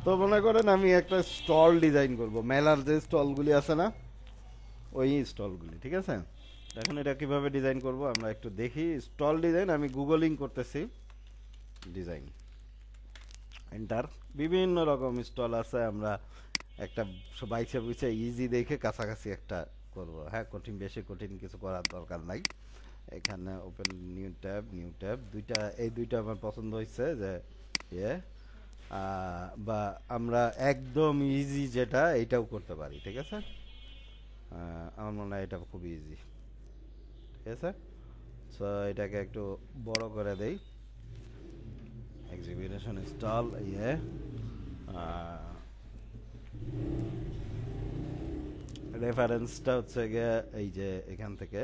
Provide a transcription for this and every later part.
তো মনে করেন আমি একটা স্টল ডিজাইন করব, মেলার যে স্টলগুলি আছে না, ওই স্টলগুলি, ঠিক আছে? এখন এটা কিভাবে ডিজাইন করব আমরা একটু দেখি। স্টল ডিজাইন আমি গুগলিং করতেছি, ডিজাইন এন্টার। বিভিন্ন রকম স্টল আছে, আমরা একটা বাইচা বুইচা ইজি দেখে কাছাকাছি একটা করব। হ্যাঁ, কঠিন, বেশি কঠিন কিছু করার দরকার নাই। এখানে open new tab, new tab, দুইটা, এই দুইটা আমার পছন্দ হয়েছে যে ইয়ে, বা আমরা একদম ইজি যেটা এইটাও করতে পারি, ঠিক আছে? আমার মনে হয় এটা খুব ইজি, ঠিক আছে? সো এটাকে একটু বড় করে দেই। এক্সিবিশন স্টল, ইয়ে, রেফারেন্সটা হচ্ছে গিয়ে এই যে এখান থেকে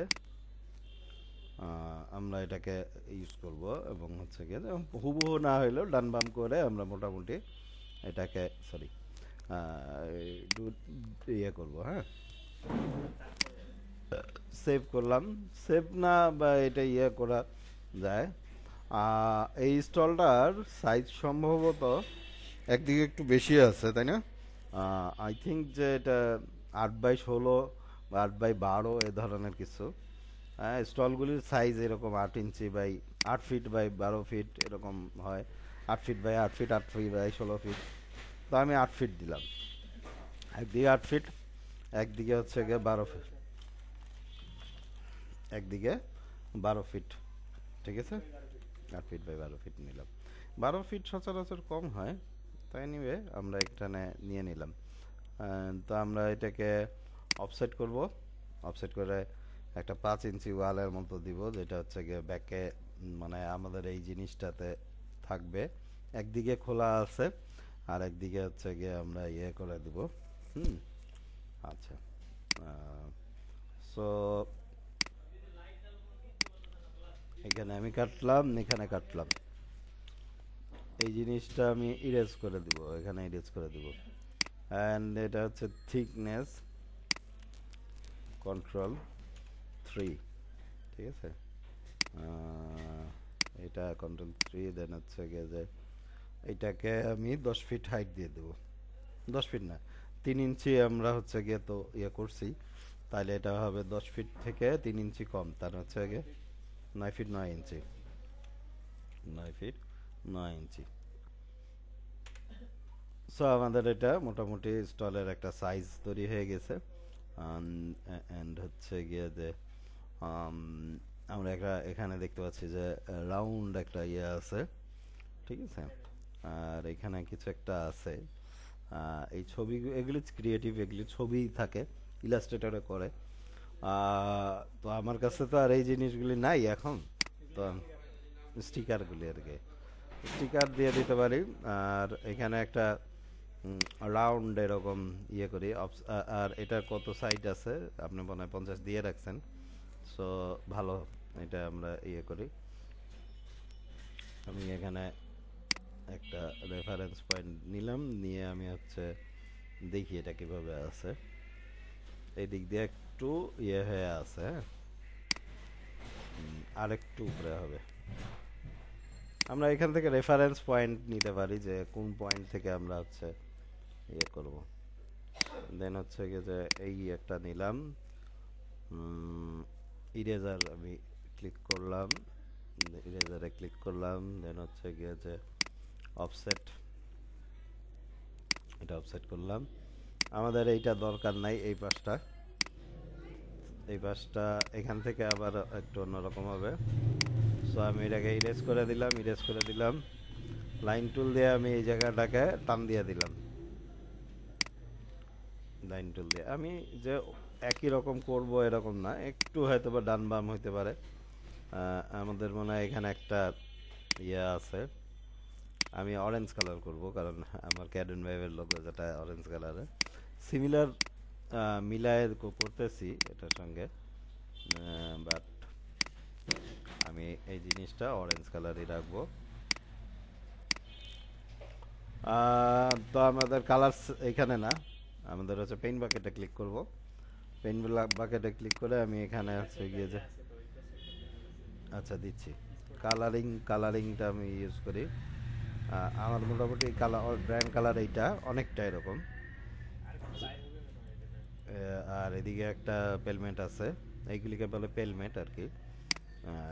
আমরা এটাকে ইউজ করব, এবং হচ্ছে গিয়ে হুবহু না হইলেও ডান বাম করে আমরা মোটামুটি এটাকে, সরি, ইয়ে করব। হ্যাঁ, সেভ করলাম। সেভ না বা এটা ইয়ে করা যায়। এই স্টলটার সাইজ সম্ভবত একদিকে একটু বেশি আছে, তাই না? আই থিঙ্ক যে এটা 8x16 বা 8x12 এ ধরনের কিছু। হ্যাঁ, স্টলগুলির সাইজ এরকম 8 inch by 8 feet by 12 feet এরকম হয়। 8 feet by 8 feet, 8 feet by 16 feet. তো আমি 8 ফিট দিলাম। একদিকে 8 ফিট, একদিকে হচ্ছে গিয়ে 12 ফিট, একদিকে 12 ফিট, ঠিক আছে? 8 ফিট বাই 12 ফিট নিলাম। 12 ফিট সচরাচর কম হয়, তাই নিবে আমরা এখানে নিয়ে নিলাম। তো আমরা এটাকে অফসেট করব। অফসেট করে একটা 5 ইঞ্চি ওয়ালের মতো দিব, যেটা হচ্ছে গিয়ে ব্যাকে, মানে আমাদের এই জিনিসটাতে থাকবে। একদিকে খোলা আছে, আর একদিকে হচ্ছে গিয়ে আমরা ইয়ে করে দিব। হুম, আচ্ছা। সো এখানে আমি কাটলাম, এখানে কাটলাম। এই জিনিসটা আমি ইরেজ করে দিব, এখানে ইরেজ করে দিব। অ্যান্ড এটা হচ্ছে থিকনেস, কন্ট্রোল 3, ঠিক আছে? এটা কন্ট্রোল 3, দেন হচ্ছে গিয়ে যে এটাকে আমি 10 ফিট হাইট দিয়ে দেবো। 10 ফিট না, 3 ইঞ্চি আমরা হচ্ছে গিয়ে তো ইয়ে করছি, তাহলে এটা হবে 10 ফিট থেকে 3 ইঞ্চি কম, তার হচ্ছে গিয়ে 9 ফিট 9 ইঞ্চি। 9 ফিট 9 ইঞ্চি। সো আমাদের এটা মোটামুটি স্টলের একটা সাইজ তৈরি হয়ে গেছে। অ্যান্ড হচ্ছে গিয়ে যে আম, আমরা একটা এখানে দেখতে পাচ্ছি যে রাউন্ড একটা ইয়ে আছে, ঠিক আছে? আর এখানে কিছু একটা আছে। এই ছবি, এগুলি ক্রিয়েটিভ, এগুলি ছবি থাকে, ইলাস্ট্রেটরে করে। তো আমার কাছে তো আর এই জিনিসগুলি নাই এখন। তো স্টিকারগুলি আর কি, স্টিকার দিয়ে দিতে পারি। আর এখানে একটা রাউন্ড এরকম ইয়ে করি। আর এটা কত সাইড আছে, আপনি মনে হয় 50 দিয়ে রাখছেন। সো ভালো, এটা আমরা ইয়ে করি। আমি এখানে একটা রেফারেন্স পয়েন্ট নিলাম, নিয়ে আমি হচ্ছে দেখি এটা কিভাবে আছে। এই দিক দিয়ে একটু ইয়ে হয়ে আছে, হ্যাঁ, আর একটু উপরে হবে। আমরা এখান থেকে রেফারেন্স পয়েন্ট নিতে পারি যে কোন পয়েন্ট থেকে আমরা হচ্ছে ইয়ে করব। দেন হচ্ছে গিয়ে যে এই একটা নিলাম, ইরেজার আমি ক্লিক করলাম, ইরেজারে ক্লিক করলাম, দেন হচ্ছে গিয়ে যে অফসেট, এটা অফসেট করলাম। আমাদের এইটা দরকার নাই, এই পাশটা, এই পাশটা এখান থেকে আবার একটু অন্যরকম হবে। সো আমি এটাকে ইরেজ করে দিলাম, ইরেজ করে দিলাম। লাইন টুল দিয়ে আমি এই জায়গাটাকে টান দিয়ে দিলাম। লাইন টুল দিয়ে আমি যে একই রকম করব এরকম না, একটু হয়তো বা ডান বাম হইতে পারে। আমাদের মনে হয় এখানে একটা ইয়ে আছে। আমি অরেঞ্জ কালার করব, কারণ আমার ক্যাডেন ওয়েভের লোগো যেটা অরেঞ্জ কালারে সিমিলার, মিলায় করতেছি এটার সঙ্গে। বাট আমি এই জিনিসটা অরেঞ্জ কালারই রাখবো। তো আমাদের কালার এখানে না, আমাদের হচ্ছে পেইন্ট বাকেটে ক্লিক করব। পেইন্ট বাকেটে ক্লিক করে আমি এখানে হচ্ছে গিয়ে যে, আচ্ছা দিচ্ছি, কালারিংটা আমি ইউজ করি। আমার মোটামুটি কালার ব্র্যান্ড কালার এইটা অনেকটা এরকম। আর এদিকে একটা পেলমেন্ট আছে, এইগুলিকে বলে পেলমেট আর কি।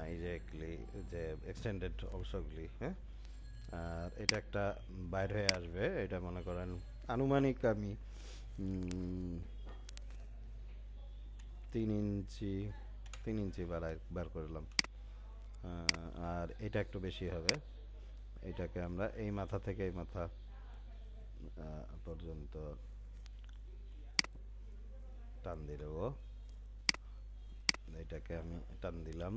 এই যে এগুলি যে এক্সটেন্ডেড অংশগুলি, হ্যাঁ। আর এটা একটা বাইর হয়ে আসবে, এটা মনে করেন আনুমানিক আমি 3 ইঞ্চি 3 ইঞ্চি বার করলাম। আর এটা একটু বেশি হবে, এটাকে আমরা এই মাথা থেকে এই মাথা পর্যন্ত টান দিয়ে দেবো। এটাকে আমি টান দিলাম,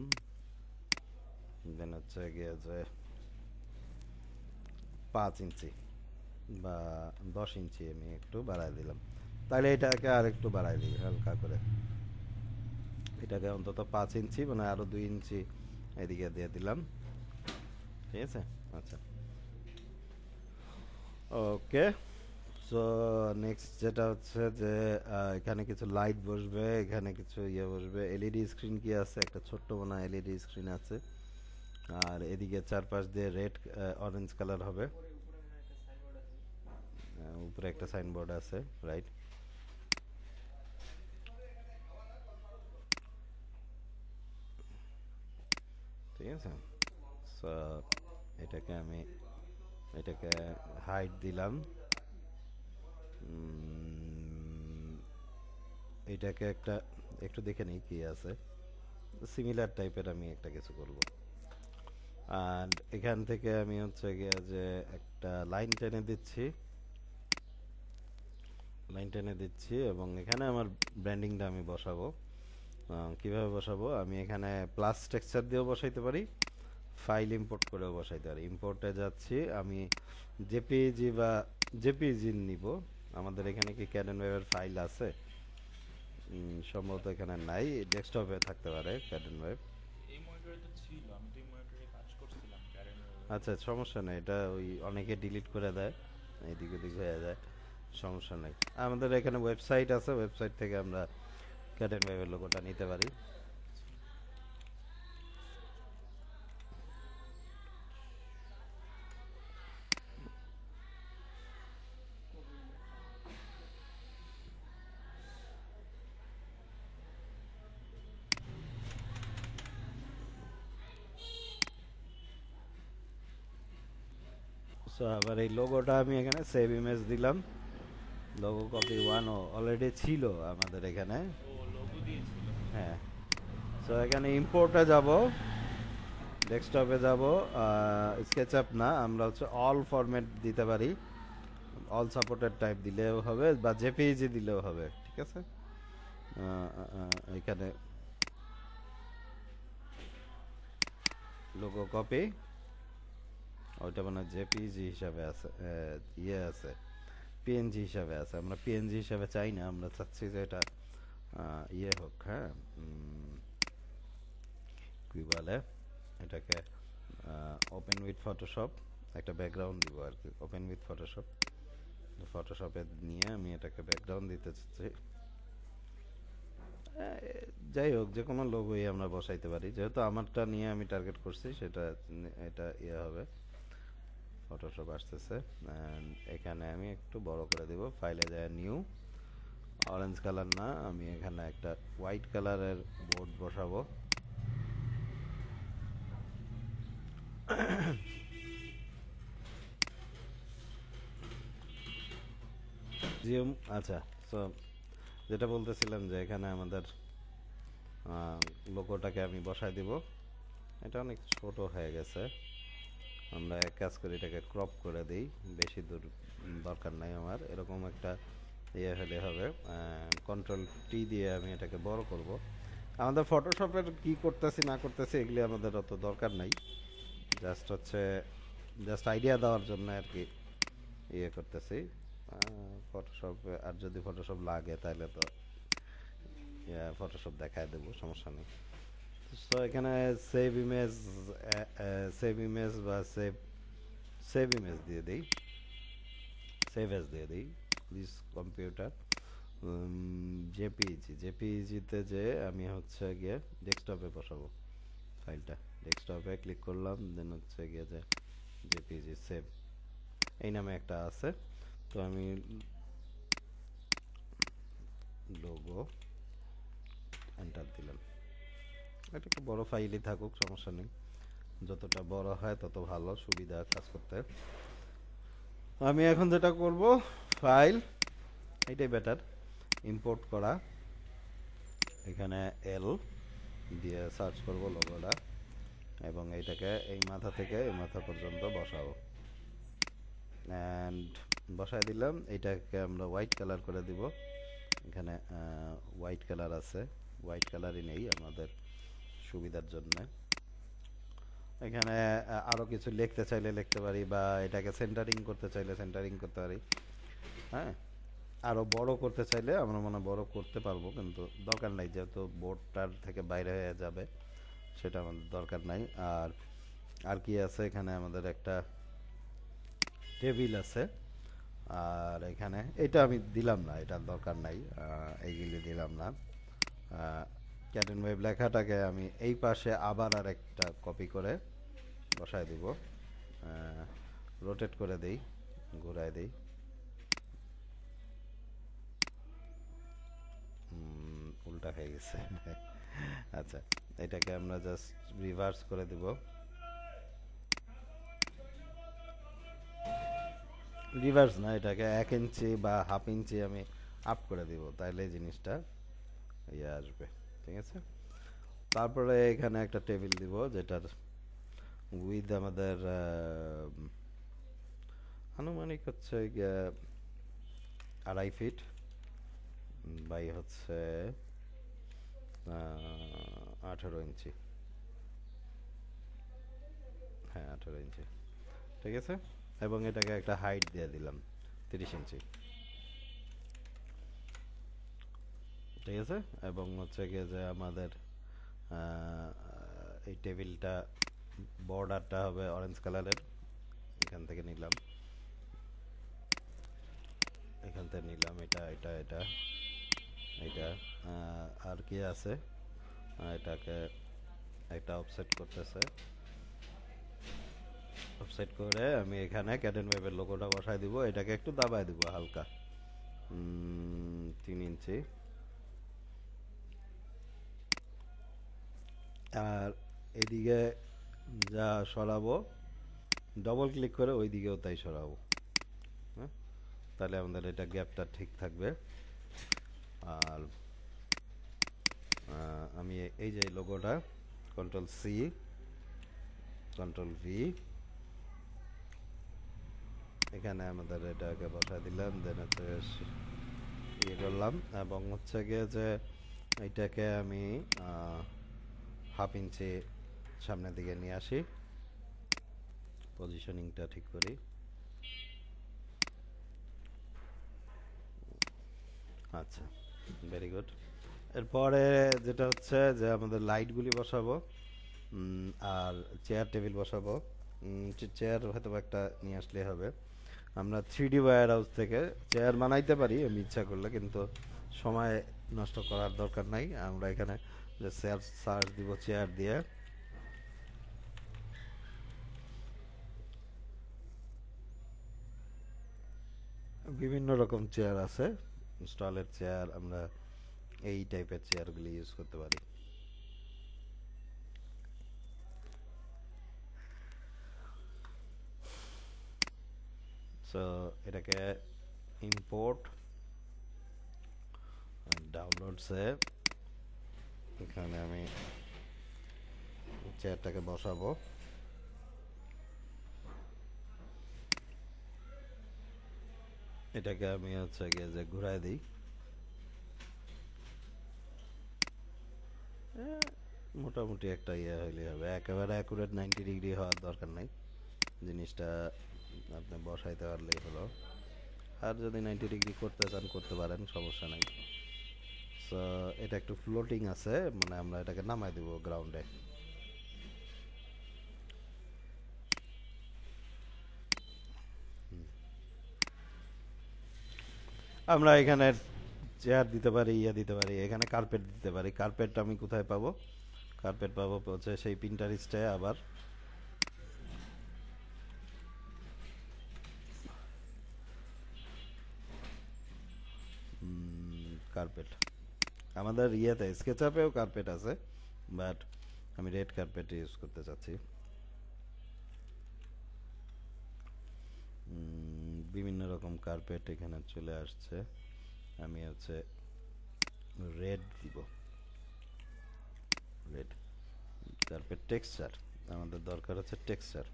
দেন হচ্ছে গিয়ে যে 5 ইঞ্চি বা 10 ইঞ্চি আমি একটু বাড়ায় দিলাম। তাহলে এটাকে আর একটু বাড়ায় দিই হালকা করে, এটাকে অন্তত 5 ইঞ্চি মানে আরো 2 ইঞ্চি এদিকে দিয়ে দিলাম। ঠিক আছে, আচ্ছা ওকে। সো নেক্সট যেটা হচ্ছে যে এখানে কিছু লাইট বসবে, এখানে কিছু ইয়ে বসবে। এলইডি স্ক্রিন কি আছে, একটা ছোট্ট মনে এলইডি স্ক্রিন আছে। আর এদিকে চারপাশ দিয়ে রেড অরেঞ্জ কালার হবে। উপরে একটা সাইনবোর্ড আছে, রাইট। ঠিক আছে, সো এটাকে হাইট দিলাম। এটাকে একটু দেখে নিই কি আছে, সিমিলার টাইপের আমি একটা কিছু করব। আর এখান থেকে আমি হচ্ছে গিয়ে যে একটা লাইন টেনে দিচ্ছি এবং এখানে আমার ব্র্যান্ডিংটা আমি বসাবো। কিভাবে বসাবো, আমি এখানে প্লাস টেক্সচার দিয়েও বসাইতে পারি, ফাইল ইম্পোর্ট করেও বসাইতে পারি। ইম্পোর্টে যাচ্ছি আমি, জেপিজি নিব। আমাদের এখানে কি ক্যানন ওয়েবের ফাইল আছে? সম্ভবত এখানে নাই, ডেস্কটপে থাকতে পারে ক্যানন ওয়েব। আচ্ছা সমস্যা নেই, এটা ওই অনেকে ডিলিট করে দেয়, এদিক ওদিক হয়ে যায়, সমস্যা নেই। আমাদের এখানে ওয়েবসাইট আছে, ওয়েবসাইট থেকে আমরা ক্যানন ওয়েবের লোগোটা নিতে পারি। সো আবার এই লোগোটা আমি এখানে সেভ ইমেজ দিলাম। লোগো কপি 1 অলরেডি ছিল আমাদের এখানে। হ্যাঁ, সো এখানে ইম্পোর্টে যাব, ডেস্কটপে যাব, স্কেচআপ না, আমরা হচ্ছে অল ফরম্যাট দিতে পারি, অল সাপোর্টেড টাইপ দিলেও হবে বা জেপিইজি দিলেও হবে। ঠিক আছে, এখানে লোগো কপি, ওইটা মানে জেপিইজি হিসাবে আছে, ইয়ে আছে, পিএনজি হিসাবে আছে। আমরা পিএনজি হিসাবে চাই না, আমরা চাচ্ছি যে এটা ইয়ে হোক। হ্যাঁ, কি বলে এটাকে, ওপেন উইথ ফটোশপ, একটা ব্যাকগ্রাউন্ড দিব আর কি। ওপেন উইথ ফটোশপে নিয়ে আমি এটাকে ব্যাকগ্রাউন্ড দিতে চাচ্ছি। যাই হোক, যে কোনো লোগোই আমরা বসাইতে পারি, যেহেতু আমারটা নিয়ে আমি টার্গেট করছি সেটা, এটা ইয়ে হবে। ফটোশপ আসতেছে, এখানে আমি একটু বড় করে দিব, ফাইলে যায় নিউ, অরেঞ্জ কালার না, আমি এখানে একটা হোয়াইট কালারের বোর্ড বসাবো। জিওম, আচ্ছা। সো যেটা বলতেছিলাম যে এখানে আমাদের লোগোটাকে আমি বসাই দিব। এটা অনেক ছোট হয়ে গেছে, আমরা এক কাজ করি, এটাকে ক্রপ করে দিই, বেশি দূর দরকার নাই আমার। এরকম একটা ইয়ে হলে হবে। কন্ট্রোল টি দিয়ে আমি এটাকে বড় করব। আমাদের ফটোশপের কি করতেছি না করতেছি এগুলি আমাদের অত দরকার নাই, জাস্ট আইডিয়া দেওয়ার জন্য আর কি ইয়ে করতেছি ফটোশপ। আর যদি ফটোশপ লাগে তাহলে তো ফটোশপ দেখায় দেবো, সমস্যা নেই। সো এখানে সেভ ইমেজ বা সেভ ইমেজ দিয়ে দিই, সেভ এস দিয়ে দিই, প্লিজ কম্পিউটার। জেপিইজিতে যে আমি হচ্ছে গিয়ে ডেস্কটপে বসাবো ফাইলটা। ডেস্কটপে ক্লিক করলাম, দেন হচ্ছে গিয়ে যে জেপিইজি সেভ, এই নামে একটা আছে। তো আমি লোগো এন্টার দিলাম। এটা একটু বড় ফাইলই থাকুক, সমস্যা নেই, যতটা বড় হয় তত ভালো, সুবিধা কাজ করতে। আমি এখন যেটা করব, ফাইল, এটাই বেটার, ইম্পোর্ট করা, এখানে এল দিয়ে সার্চ করব লোগোটা, এবং এইটাকে এই মাথা থেকে এই মাথা পর্যন্ত বসাবো, অ্যান্ড বসায় দিলাম। এটাকে আমরা হোয়াইট কালার করে দিব। এখানে হোয়াইট কালার আছে, হোয়াইট কালারই নেই আমাদের সুবিধার জন্য। এখানে আরও কিছু লিখতে চাইলে লিখতে পারি, বা এটাকে সেন্টারিং করতে চাইলে সেন্টারিং করতে পারি। হ্যাঁ, আরও বড় করতে চাইলে আমরা মনে বড় করতে পারবো, কিন্তু দরকার নাই, যেহেতু বোর্ডটার থেকে বাইরে হয়ে যাবে, সেটা আমাদের দরকার নাই। আর আর কি আছে, এখানে আমাদের একটা টেবিল আছে, আর এখানে এটা আমি দিলাম না, এটার দরকার নাই, এইগুলি দিলাম না। ক্যাটেন ওয়েব লেখাটাকে আমি এই পাশে আবার আর একটা কপি করে বসায় দিব, রোটেট করে দেই, ঘুরায় দেই, উল্টা হয়ে গেছে। আচ্ছা, এটাকে আমরা জাস্ট রিভার্স করে দিব, রিভার্স না, এটাকে 1 ইঞ্চি বা হাফ ইঞ্চি আমি আপ করে দিব, তাইলে জিনিসটা ইয়ে আসবে। ঠিক আছে, তারপরে এখানে একটা টেবিল দিব, যেটার উইথ আমাদের আনুমানিক হচ্ছে 2.5 ফিট বাই হচ্ছে 18 ইঞ্চি। হ্যাঁ, 18 ইঞ্চি, ঠিক আছে। এবং এটাকে একটা হাইট দিয়ে দিলাম 30 ইঞ্চি, ঠিক আছে। এবং হচ্ছে গিয়ে যে আমাদের এই টেবিলটা বর্ডারটা হবে অরেঞ্জ কালারের, এখান থেকে নিলাম, এখান থেকে নিলাম, এটা এটা এটা এটা। আর কি আছে, এটাকে একটা অফসেট করতেছে, অফসেট করে আমি এখানে ক্যাটেন ওয়েবের লোগোটা বসাই দিব, এটাকে একটু দাবায় দিব হালকা, 3 ইঞ্চি। আর এদিকে যা সরাবো, ডবল ক্লিক করে ওই দিকেও তাই সরাবো, হ্যাঁ, তাহলে আমাদের এটা গ্যাপটা ঠিক থাকবে। আর আমি এই যে লোগোটা কন্ট্রোল সি কন্ট্রোল ভি, এখানে আমাদের এটাকে বসাই দিলাম, দেন হচ্ছে ইয়ে করলাম, এবং হচ্ছে গিয়ে যে এইটাকে আমি হাফ ইঞ্চি সামনের দিকে নিয়ে আসি, পজিশনিংটা ঠিক করি। আচ্ছা, ভেরি গুড। এরপরে যেটা হচ্ছে যে আমাদের লাইটগুলি বসাবো, আর চেয়ার টেবিল বসাবো। চেয়ার হয়তো একটা নিয়ে আসলে হবে, আমরা 3D ওয়্যার হাউস থেকে চেয়ার বানাইতে পারি আমি ইচ্ছা করলে, কিন্তু সময় নষ্ট করার দরকার নাই। আমরা এখানে যে সার্চ দিব চেয়ার দিয়ে, বিভিন্ন রকম চেয়ার আছে, স্টলের চেয়ার, আমরা এই টাইপের চেয়ারগুলি ইউজ করতে পারি। সো এটাকে ইম্পোর্ট ডাউনলোডসে এখানে আমি চেয়ারটাকে বসাবো, এটাকে আমি হচ্ছে গিয়ে যে ঘুরাই দিই, মোটামুটি একটা ইয়ে হইলে হবে, একেবারে অ্যাকুরেট 90 ডিগ্রি হওয়ার দরকার নাই, জিনিসটা আপনি বসাইতে পারলেই হলো। আর যদি 90 ডিগ্রি করতে চান করতে পারেন, সমস্যা নাই। সো এটা একটু ফ্লোটিং আছে, মানে আমরা এটাকে নামাই দিব গ্রাউন্ডে। আমরা এখানে চেয়ার দিতে পারি, ইয়ে দিতে পারি, এখানে কার্পেট দিতে পারি। কার্পেট আমি কোথায় পাবো? কার্পেট পাবো হচ্ছে সেই পিন্টারেস্টে, আবার কার্পেট। আমাদের ইয়েতে স্কেচআপেও কার্পেট আছে, বাট আমি রেড কার্পেট ইউজ করতে চাচ্ছি। বিভিন্ন রকম কার্পেট এখানে চলে আসছে, আমি হচ্ছে রেড দিব। রেড কার্পেট টেক্সচার, আমাদের দরকার হচ্ছে টেক্সচার।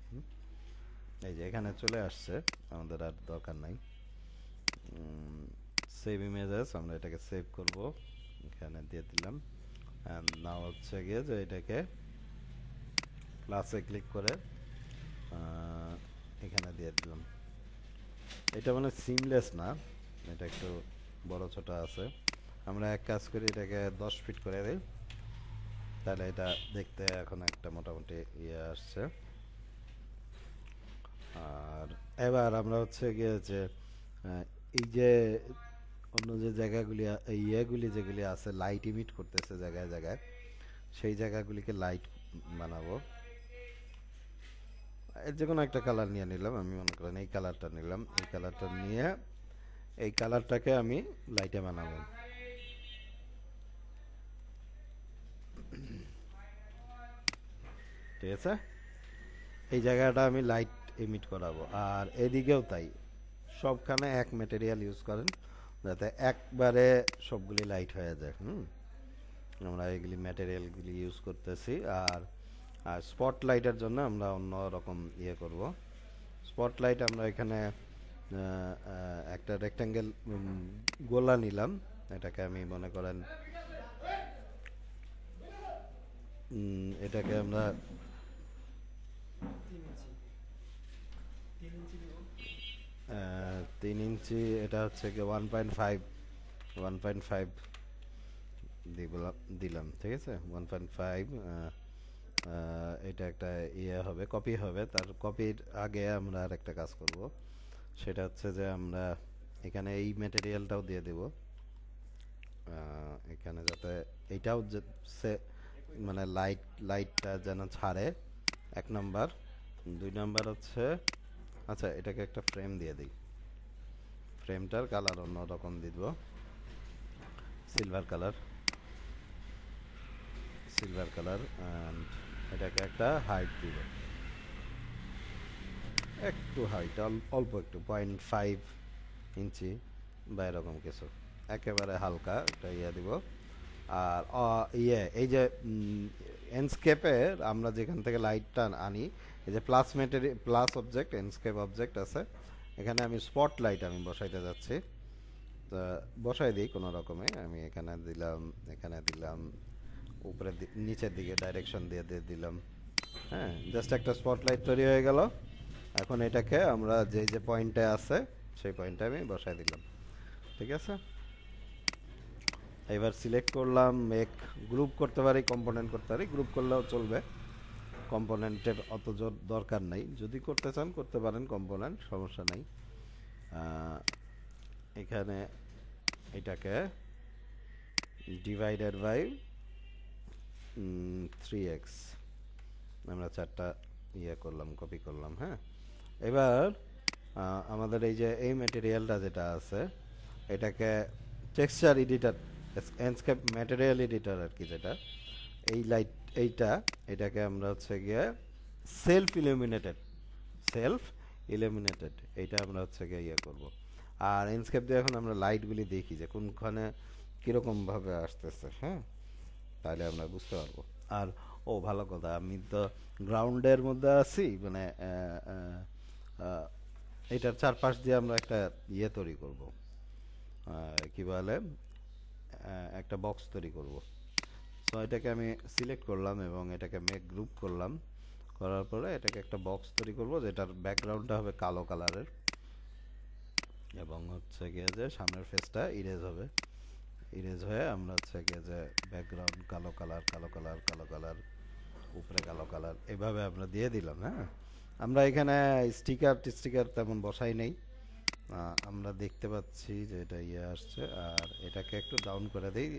এই যে এখানে চলে আসছে, আমাদের আর দরকার নাই। সেভ ইমেজেস, আমরা এটাকে সেভ করব, এখানে দিয়ে দিলাম। নাও হচ্ছে গিয়ে যে এটাকে প্লাসে ক্লিক করে এখানে দিয়ে দিলাম। এটা মানে সিমলেস না, এটা একটু বড় ছোট আছে। আমরা এক কাজ করি, এটাকে 10 ফিট করে দিই, তাহলে এটা দেখতে এখন একটা মোটামুটি ইয়ে আসছে। আর এবার আমরা হচ্ছে গিয়ে যে এই যে অন্য যে জায়গাগুলি ইয়েগুলি যেগুলি আছে লাইট ইমিট করতেছে জায়গায় জায়গায়, সেই জায়গাগুলিকে লাইট বানাবো। এর যে কোনো একটা কালার নিয়ে নিলাম, আমি মনে করেন এই কালারটা নিলাম। এই কালারটা নিয়ে এই কালারটাকে আমি লাইটে বানাবো। ঠিক আছে, এই জায়গাটা আমি লাইট ইমিট করাবো। আর এদিকেও তাই, সবখানে এক ম্যাটেরিয়াল ইউজ করেন যাতে একবারে সবগুলি লাইট হয়ে যায়। আমরা এগুলি ম্যাটেরিয়ালগুলি ইউজ করতেছি। আর আর স্পটলাইটের জন্য আমরা অন্য রকম ইয়ে করব। স্পটলাইট আমরা এখানে একটা রেক্ট্যাঙ্গেল গোলা নিলাম, এটাকে আমি মনে করেন এটাকে আমরা 3 ইঞ্চি, এটা হচ্ছে কি 1.5 দিলাম। ঠিক আছে, 1.5। এটা একটা ইয়ে হবে, কপি হবে। তার কপির আগে আমরা আর একটা কাজ করব, সেটা হচ্ছে যে আমরা এখানে এই ম্যাটেরিয়ালটাও দিয়ে দেব এখানে, যাতে এইটাও মানে লাইটটা যেন ছাড়ে, 1 নাম্বার। 2 নাম্বার হচ্ছে, আচ্ছা এটাকে একটা ফ্রেম দিয়ে দিই, ফ্রেমটার কালার অন্য রকম দিব, সিলভার কালার। অ্যান্ড এটাকে একটা হাইট দিব, একটু হাইট, অল্প একটু 0.5 ইঞ্চি বা এরকম কিছু, একেবারে হালকা একটা ইয়ে দিব। আর এই যে এন্ডস্কেপে আমরা যেখান থেকে লাইটটা আনি, এই যে প্লাস অবজেক্ট, এন্ডস্কেপ অবজেক্ট আছে, এখানে আমি স্পট লাইট আমি বসাইতে যাচ্ছি। তো বসাই দিই কোনো রকমে, আমি এখানে দিলাম উপরে নিচের দিকে ডাইরেকশন দিয়ে দিলাম। হ্যাঁ, জাস্ট একটা স্পটলাইট তৈরি হয়ে গেল। এখন এটাকে আমরা যে পয়েন্টে আছে সেই পয়েন্টে আমি বসাই দিলাম। ঠিক আছে, এবার সিলেক্ট করলাম, মেক গ্রুপ করতে পারি, কম্পোনেন্ট করতে পারি, গ্রুপ করলেও চলবে, কম্পোনেন্টের অত জোর দরকার নাই। যদি করতে চান করতে পারেন কম্পোনেন্ট, সমস্যা নাই। এখানে এটাকে ডিভাইডেড বাই 3x আমরা 4টা ইয়ে করলাম, কপি করলাম। হ্যাঁ, এবার আমাদের এই ম্যাটেরিয়ালটা যেটা আছে, এটাকে texture editor, landscape material editor আর কি, যেটা এই এটাকে আমরা হচ্ছে গিয়ে সেলফ ইলুমিনেটেড এইটা আমরা হচ্ছে গিয়ে ইয়ে করব। আর ল্যান্ডস্কেপ দিয়ে এখন আমরা লাইটগুলি দেখি যে কোনখানে কীরকম ভাবে আসতেছে। হ্যাঁ, তাহলে আমরা বুঝতে পারবো। আর ভালো কথা, আমি তো গ্রাউন্ডের মধ্যে আছি, মানে এটার চারপাশ দিয়ে আমরা একটা ইয়ে তৈরি করব, কি বলে, একটা বক্স তৈরি করব। সো এটাকে আমি সিলেক্ট করলাম এবং এটাকে মেক গ্রুপ করলাম, করার পরে এটাকে একটা বক্স তৈরি করব, যেটার ব্যাকগ্রাউন্ডটা হবে কালো কালারের, এবং হচ্ছে গিয়ে যে সামনের ফেসটা ইরেজ হয়ে আমরা হচ্ছে গিয়ে যে ব্যাকগ্রাউন্ড কালো কালার, উপরে কালো কালার, এভাবে আমরা দিয়ে দিলাম। হ্যাঁ, আমরা এখানে স্টিকার তেমন বসাই নেই, আমরা দেখতে পাচ্ছি যে এটা ইয়ে আসছে। আর এটাকে একটু ডাউন করে দিই,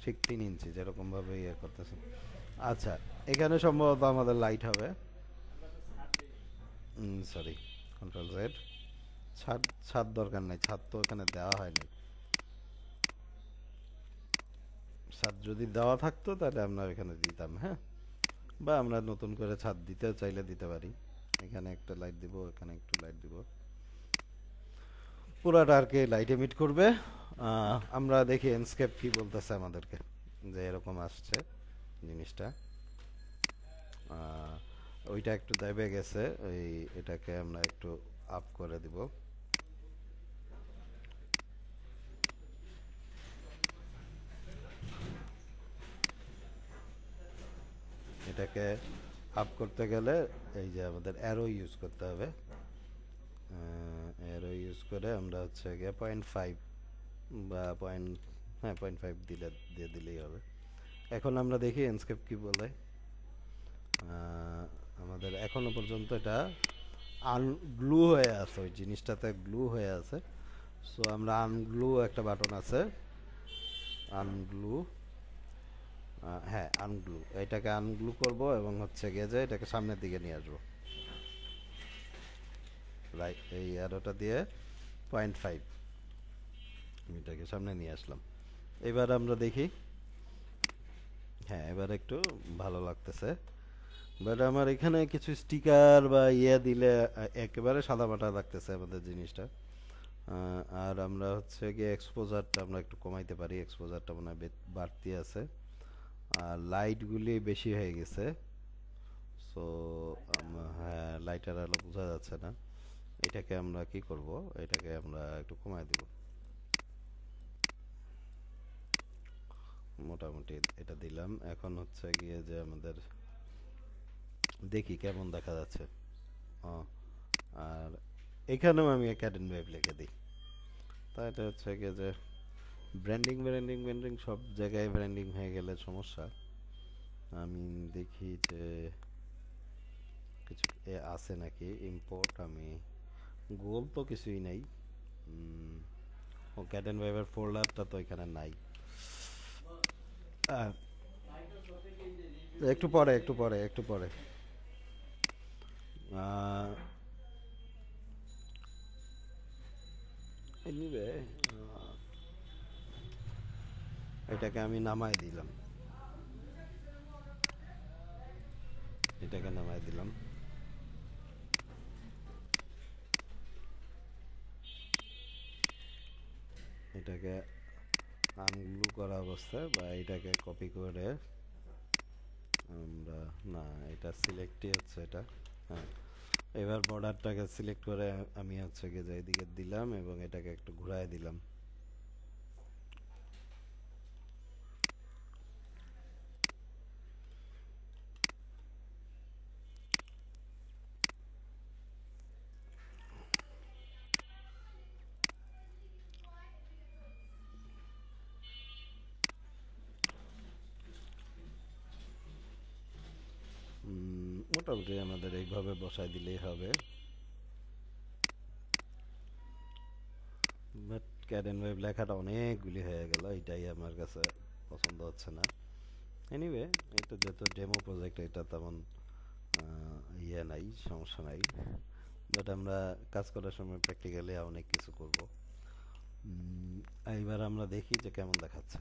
ঠিক 3 ইঞ্চি, যেরকম ভাবে ইয়ে করতেছে। আচ্ছা, এখানে সম্ভবত আমাদের লাইট হবে, সরি, কন্ট্রোল জেড। ছাদ দরকার নাই, ছাদ তো এখানে দেওয়া হয়নি। ছাদ যদি দেওয়া থাকতো তাহলে আমরা এখানে দিতাম, হ্যাঁ, বা আমরা নতুন করে ছাদ দিতে চাইলে দিতে পারি। এখানে একটা লাইট দিব, এখানে একটু লাইট দিব, পুরাটা আর কি লাইট এমিট করবে। আমরা দেখি এনস্কেপ কি বলতেছে আমাদেরকে, যে এরকম আসছে জিনিসটা। আহ, ওইটা একটু দেবে গেছে, ওই এটাকে আমরা একটু আপ করে দিব। এটাকে আপ করতে গেলে এই যে আমাদের অ্যারো ইউজ করতে হবে। অ্যারো ইউজ করে আমরা হচ্ছে গিয়ে 0.5 বা পয়েন্ট, হ্যাঁ 0.5 দিয়ে দিলেই হবে। এখন আমরা দেখি এনস্কেপ কি বলে। আমাদের এখনো পর্যন্ত এটা আনগ্লু হয়ে আছে, ওই জিনিসটাতে গ্লু হয়ে আছে। সো আমরা আনগ্লু একটা বাটন আছে, আনগ্লু, হ্যাঁ আনগ্লু, এটাকে আনগ্লু করব এবং হচ্ছে গিয়ে যে এটাকে সামনের দিকে নিয়ে আসবো। রাইট, এই অ্যারোটা দিয়ে 0.5 এটাকে সামনে নিয়ে আসলাম। এবার আমরা দেখি, হ্যাঁ এবার একটু ভালো লাগতেছে। বাট আমার এখানে কিছু স্টিকার বা ইয়ে দিলে একেবারে সাদামাটা লাগতেছে আমাদের জিনিসটা। আর আমরা হচ্ছে গিয়ে এক্সপোজারটা আমরা একটু কমাইতে পারি, এক্সপোজারটা মনে হয় বাড়তি আছে, আর লাইটগুলি বেশি হয়ে গেছে। সো হ্যাঁ লাইটার আলো বোঝা যাচ্ছে না। এটাকে আমরা কি করব, এটাকে আমরা একটু কমাই দিব, মোটামুটি এটা দিলাম। এখন হচ্ছে গিয়ে যে আমাদের দেখি কেমন দেখা যাচ্ছে। আর এখানেও আমি ক্যাডেন ওয়েভ লিখে দিই, তাই এটা হচ্ছে গিয়ে যে ব্র্যান্ডিং ব্র্যান্ডিং ব্র্যান্ডিং সব জায়গায় ব্র্যান্ডিং হয়ে গেলে সমস্যা। আমি দেখি যে কিছু আছে নাকি ইম্পোর্ট, আমি গুগল তো কিছুই নাই। ও ক্যাডেন ওয়েভের ফোল্ডারটা তো এখানে নাই। আহ, একটু পরে একটু পরে একটু পরে এনিওয়ে এটাকে আমি নামাই দিলাম, এটাকে নামাই দিলাম। এটাকে আনগ্লু করা অবস্থায় বা এটাকে কপি করে আমরা, না এটা সিলেক্টই হচ্ছে এটা, হ্যাঁ। এবার বর্ডারটাকে সিলেক্ট করে আমি হচ্ছে গিয়ে যে এদিকে দিলাম এবং এটাকে একটু ঘুরায় দিলাম। মোটামুটি আমাদের এইভাবে বসায় দিলেই হবে। বাট ক্যাডেন ওয়েব লেখাটা অনেকগুলি হয়ে গেল, এটাই আমার কাছে পছন্দ হচ্ছে না। এনিওয়ে এটা যেহেতু ডেমো প্রজেক্ট, এটা তেমন ইয়ে নাই, সমস্যা নাই। বাট আমরা কাজ করার সময় প্র্যাকটিক্যালি অনেক কিছু করব। এইবার আমরা দেখি যে কেমন দেখাচ্ছে।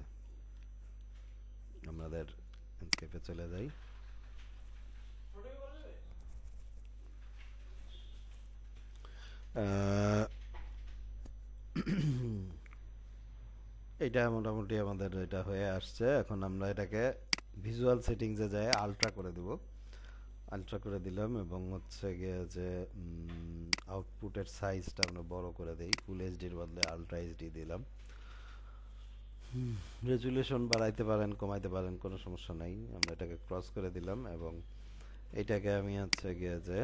আমাদের ল্যান্ডস্কেপে চলে যাই। এটা মোটামুটি আমাদের এটা হয়ে আসছে। এখন আমরা এটাকে ভিজুয়াল সেটিংসে যায় আলট্রা করে দেব, আলট্রা করে দিলাম এবং হচ্ছে গিয়ে যে আউটপুটের সাইজটা আমরা বড় করে দিই, ফুল এইচডির বদলে আলট্রা এইচডি দিলাম। রেজুলেশন বাড়াইতে পারেন কমাইতে পারেন, কোনো সমস্যা নাই। আমরা এটাকে ক্রস করে দিলাম এবং এটাকে আমি হচ্ছে গিয়ে যে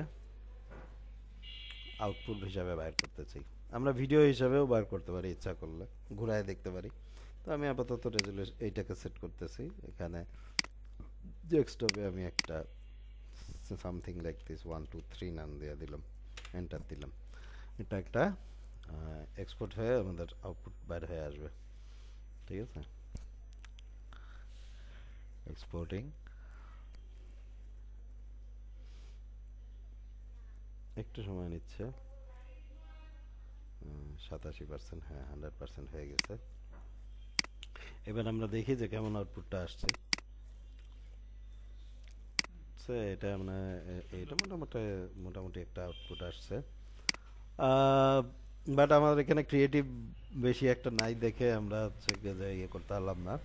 আউটপুট হিসাবে বাইর করতে চাই। আমরা ভিডিও হিসাবেও বার করতে পারি ইচ্ছা করলে, ঘুরায় দেখতে পারি। তো আমি আপাতত রেজুলেশন এইটাকে সেট করতেছি। এখানে ডেস্কটপে আমি একটা সামথিং লাইক দিস 1 2 3 নাম দিয়ে দিলাম, এন্টার দিলাম। এটা একটা এক্সপোর্ট হয়ে আমাদের আউটপুট বাইর হয়ে আসবে, ঠিক আছে। এক্সপোর্টিং একটু সময় নিচ্ছে। 87%, হ্যাঁ 100% হয়ে গেছে। এবার আমরা দেখি যে কেমন আউটপুটটা আসছে। এটা মানে এটা মোটামুটি মোটামুটি একটা আউটপুট আসছে, বাট আমাদের এখানে ক্রিয়েটিভ বেশি একটা নাই দেখে আমরা হচ্ছে গিয়ে যে ইয়ে করতে পারলাম না।